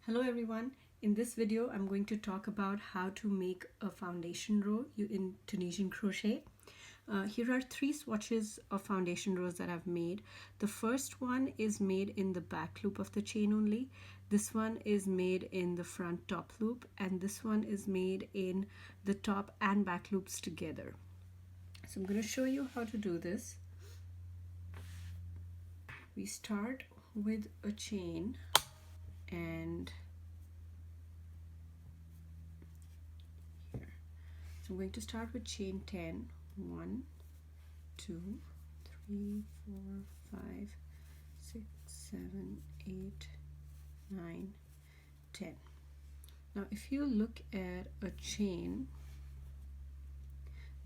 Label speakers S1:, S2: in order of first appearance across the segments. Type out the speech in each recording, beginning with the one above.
S1: Hello everyone. In this video I'm going to talk about how to make a foundation row in Tunisian crochet. Here are three swatches of foundation rows that I've made. The first one is made in the back loop of the chain only. This one is made in the front top loop, and this one is made in the top and back loops together. So I'm going to show you how to do this. We start with a chain and here. So I'm going to start with chain 10. 1, 2, 3, 4, 5, 6, 7, 8, 9, 10. Now if you look at a chain,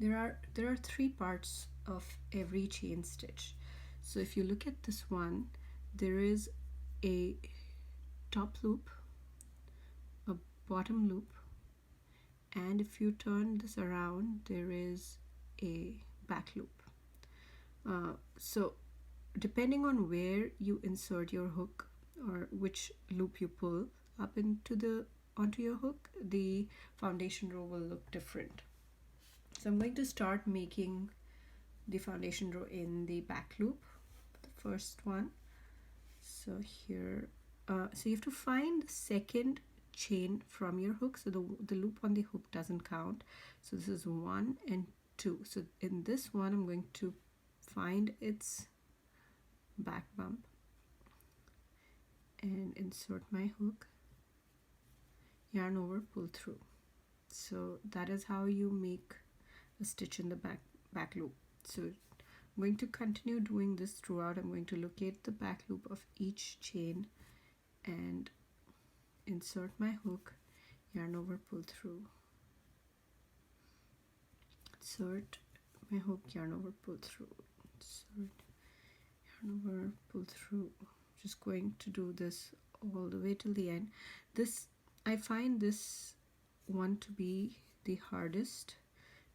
S1: there are three parts of every chain stitch. So if you look at this one, there is a top loop, a bottom loop, and if you turn this around, there is a back loop. So depending on where you insert your hook or which loop you pull up onto your hook, the foundation row will look different. So I'm going to start making the foundation row in the back loop, the first one. So here, so you have to find the second chain from your hook, so the loop on the hook doesn't count. So this is 1 and 2. So in this one I'm going to find its back bump and insert my hook, yarn over, pull through. So that is how you make a stitch in the back loop. So I'm going to continue doing this throughout. I'm going to locate the back loop of each chain and insert my hook, yarn over, pull through, insert my hook, yarn over, pull through, insert, yarn over, pull through. Just going to do this all the way till the end. I find this one to be the hardest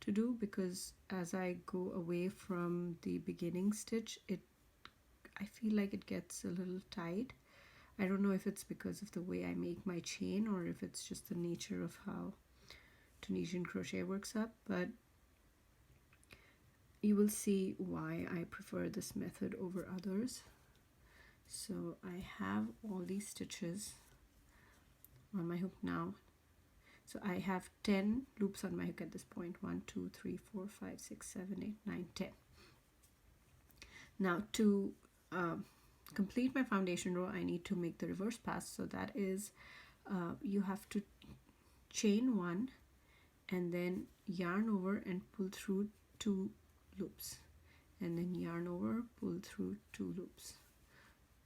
S1: to do because as I go away from the beginning stitch, I feel like it gets a little tight. I don't know if it's because of the way I make my chain or if it's just the nature of how Tunisian crochet works up, but you will see why I prefer this method over others. So I have all these stitches on my hook now. So I have 10 loops on my hook at this point. 1, 2, 3, 4, 5, 6, 7, 8, 9, 10. Now to complete my foundation row, I need to make the reverse pass. So that is, you have to chain 1 and then yarn over and pull through 2 loops, and then yarn over, pull through 2 loops.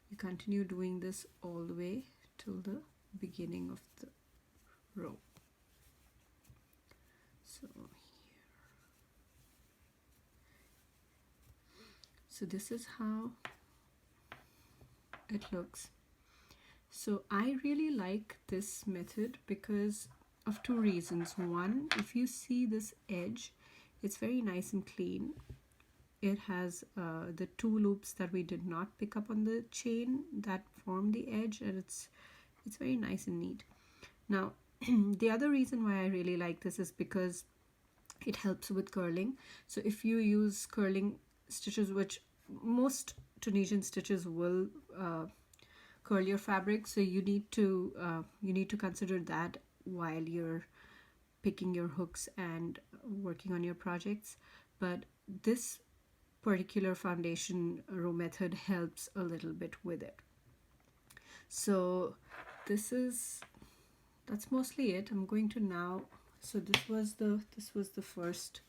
S1: You continue doing this all the way till the beginning of the row. So here, so this is how it looks. So I really like this method because of 2 reasons. One, if you see this edge, it's very nice and clean. It has the 2 loops that we did not pick up on the chain that form the edge, and it's very nice and neat. Now the other reason why I really like this is because it helps with curling. So if you use curling stitches, which most Tunisian stitches will curl your fabric, so you need to consider that while you're picking your hooks and working on your projects. But this particular foundation row method helps a little bit with it. So that's mostly it. I'm going to now, so this was the first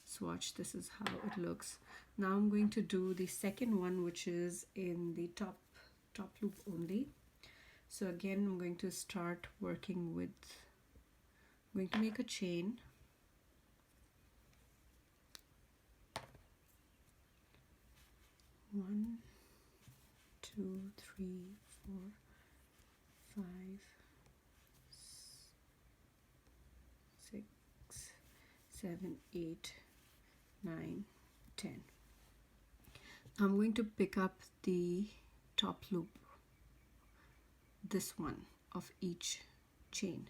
S1: swatch. This is how it looks. Now I'm going to do the second one, which is in the top loop only. So again, I'm going to start working with, I'm going to make a chain, one, 2, 3, 4, 5, 6, 7, 8, 9, 10. I'm going to pick up the top loop, this one, of each chain.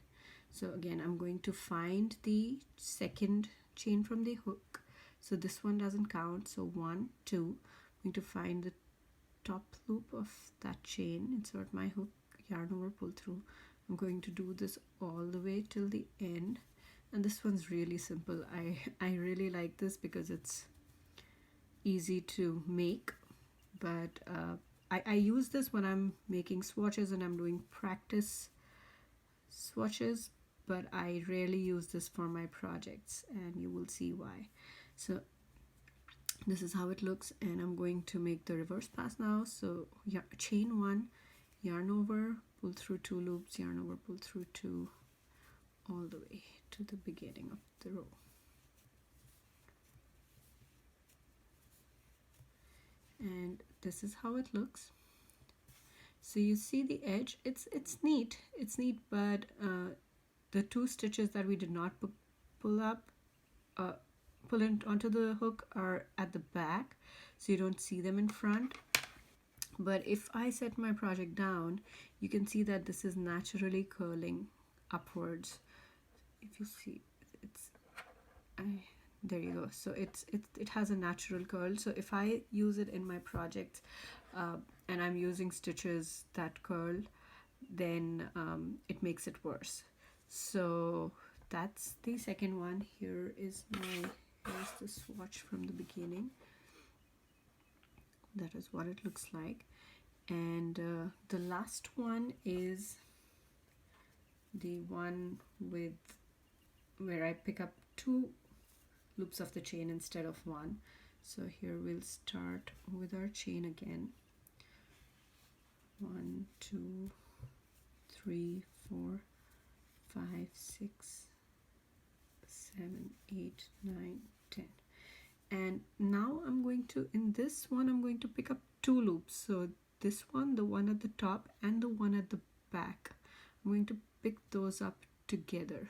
S1: So again, I'm going to find the second chain from the hook. So this one doesn't count. So 1, 2. I'm going to find the top loop of that chain, insert my hook, yarn over, pull through. I'm going to do this all the way till the end. And this one's really simple. I really like this because it's easy to make, but I use this when I'm making swatches and I'm doing practice swatches, but I rarely use this for my projects, and you will see why. So this is how it looks, and I'm going to make the reverse pass now. So chain 1, yarn over, pull through 2 loops, yarn over, pull through 2, all the way to the beginning of the row. And this is how it looks. So you see the edge, it's neat, but the 2 stitches that we did not pull in onto the hook are at the back, so you don't see them in front. But if I set my project down, you can see that this is naturally curling upwards. If you see, there you go. So it has a natural curl. So if I use it in my project and I'm using stitches that curl, then it makes it worse. So that's the second one. Here's the swatch from the beginning. That is what it looks like. And the last one is the one where I pick up 2 loops of the chain instead of 1. So here we'll start with our chain again. 1, 2, 3, 4, 5, 6, 7, 8, 9, 10. And now in this one I'm going to pick up 2 loops. So this one, the one at the top and the one at the back, I'm going to pick those up together.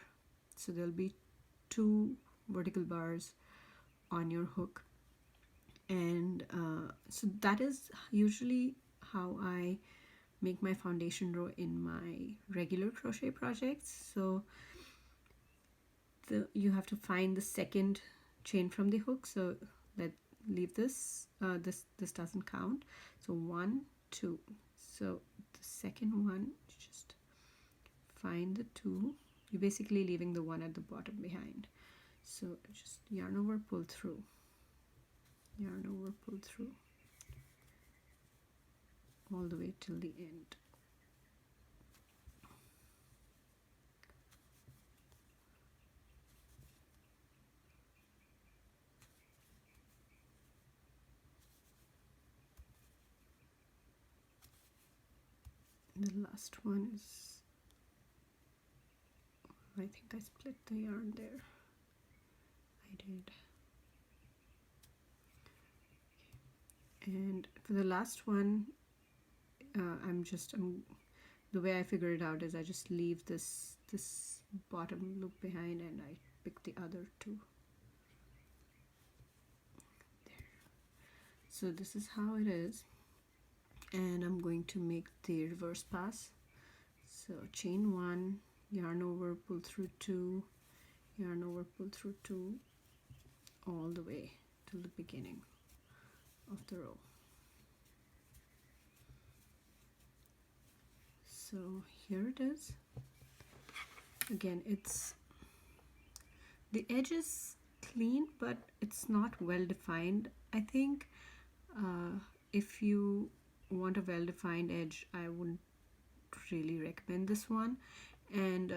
S1: So there'll be 2 vertical bars on your hook. And so that is usually how I make my foundation row in my regular crochet projects. So you have to find the second chain from the hook. So leave this, this doesn't count. So 1, 2. So the second one, just find the 2. You're basically leaving the one at the bottom behind. So just yarn over, pull through, yarn over, pull through, all the way till the end. The last one is, I think I split the yarn there. I did. Okay. And for the last one, the way I figure it out is I just leave this bottom loop behind and I pick the other 2. There. So this is how it is. And I'm going to make the reverse pass. So chain 1, yarn over, pull through 2, yarn over, pull through 2, all the way to the beginning of the row. So here it is. Again, the edge is clean, but it's not well defined. I think if you want a well-defined edge, I wouldn't really recommend this one. And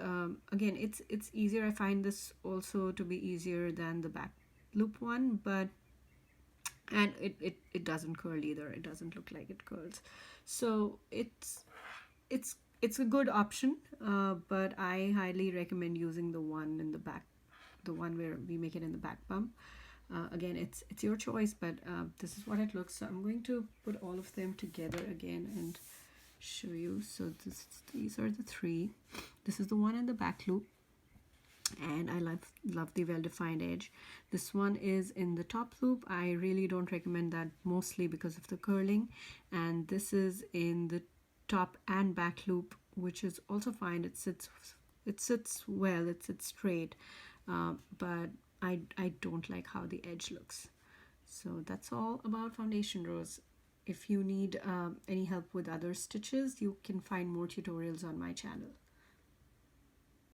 S1: again, it's easier. I find this also to be easier than the back loop one, and it doesn't curl either. It doesn't look like it curls. So it's a good option, but I highly recommend using the one in the back, the one where we make it in the back bump. Again, it's your choice, but this is what it looks. So I'm going to put all of them together again and show you. So these are the 3. This is the one in the back loop, and I love the well-defined edge. This one is in the top loop. I really don't recommend that, mostly because of the curling. And this is in the top and back loop. which is also fine. It sits well, it sits straight, but I don't like how the edge looks. So that's all about foundation rows. If you need any help with other stitches, you can find more tutorials on my channel.